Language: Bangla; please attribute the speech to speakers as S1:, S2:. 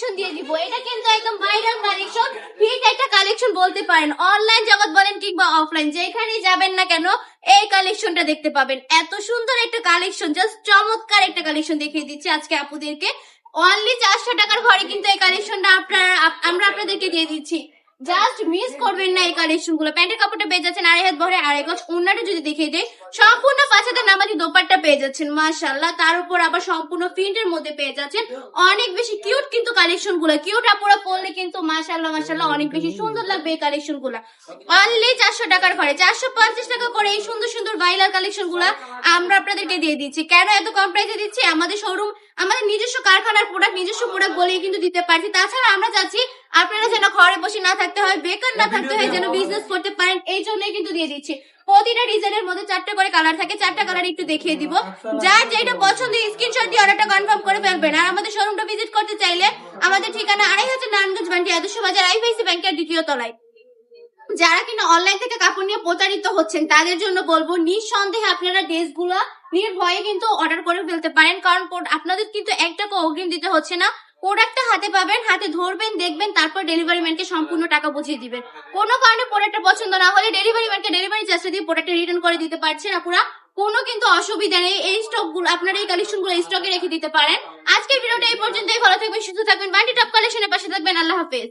S1: কালেকশন দিয়ে দিব। এটা কিন্তু একদম ভাইরাল কালেকশন, হিট একটা কালেকশন বলতে পারেন। অনলাইন জগৎ বলেন কিংবা অফলাইন, যেখানেই যাবেন না কেন এই কালেকশনটা দেখতে পাবেন। এত সুন্দর একটা কালেকশন, জাস্ট চমৎকার একটা কালেকশন দেখিয়ে দিচ্ছি আজকে আপুদেরকে। অনলি 400 টাকার ঘরে কিন্তু এই কালেকশনটা আমরা আপনাদেরকে দিয়ে দিচ্ছি। জাস্ট মিস করবেন না এই কালেকশন গুলো। প্যান্টের কাপড়টা পেয়ে যাচ্ছেন 2.5 হাত ভরে 2.5 গজ। ওন্নাটা যদি দেখিয়ে দেয়, সম্পূর্ণ 5 হাতের নামাজি দোপাট্টা পেয়ে যাচ্ছেন মাশাআল্লাহ। তার উপর আবার সম্পূর্ণ প্রিন্টের মধ্যে পেয়ে যাচ্ছেন। অনেক বেশি কিউট কিন্তু কালেকশন গুলো, কিউট আপুরা পরলে কিন্তু মাশাআল্লাহ মাশাআল্লাহ অনেক বেশি সুন্দর লাগবে এই কালেকশন গুলা। অনলি 400 টাকার ঘরে 450 টাকা করে এই সুন্দর সুন্দর ভাইরাল কালেকশন গুলা আমরা আপনাদেরকে দিয়ে দিচ্ছি। কেন এত কম প্রাইসে দিচ্ছি? আমাদের শোরুম, আমাদের নিজস্ব কারখানার প্রোডাক্ট, নিজস্ব প্রোডাক্ট বলেই কিন্তু দিতে পারছি। তাছাড়া আমরা চাচ্ছি আপনারা যেন ঘরে বসে না থাকতে হয়, বেকার না থাকতে হয়, যেন বিজনেস করতে পারেন, এই জন্যই কিন্তু দিয়ে দিচ্ছি। প্রতিটা ডিজাইনের মধ্যে 4টা করে কালার থাকে, 4টা কালার একটু দেখিয়ে দিব। যার যেটা পছন্দ স্ক্রিনশট দিয়ে অর্ডারটা কনফার্ম করে ফেলবেন। আর আমাদের শোরুমটা ভিজিট করতে চাইলে আমাদের ঠিকানা 2500 নারায়ণগঞ্জ বান্টি আদর্শ বাজার, আইফাইসি ব্যাংকের দ্বিতীয় তলায়। যারা কিনা অনলাইন থেকে কাপড় নিয়ে প্রতারিত হচ্ছেন তাদের জন্য বলবো, নিঃসন্দেহে আপনারা ড্রেসগুলো নির্ভয়ে কিন্তু অর্ডার করে ফেলতে পারেন। কারণ আপনাদের কিন্তু 1 টাকা অগ্রিম দিতে হচ্ছে না। প্রোডাক্টটা হাতে পাবেন, হাতে ধরবেন, দেখবেন, তারপর ডেলিভারি ম্যানকে সম্পূর্ণ টাকা বুঝিয়ে দিবেন। কোনো কারণে প্রোডাক্টটা পছন্দ না হলে ডেলিভারি ম্যানকে ডেলিভারি চার্জটা দিয়ে প্রোডাক্টটা রিটার্ন করে দিতে পারছেন আপুরা। কোনো কিন্তু অসুবিধা নেই। এই স্টক গুলো আপনারা এই কালেকশন গুলো স্টকে রেখে দিতে পারেন। আজকের ভিডিওটা এই পর্যন্তই। ভালো থাকবেন, সুস্থ থাকবেন, বান্টি টপ কালেকশনের পাশে থাকবেন। আল্লাহ হাফেজ।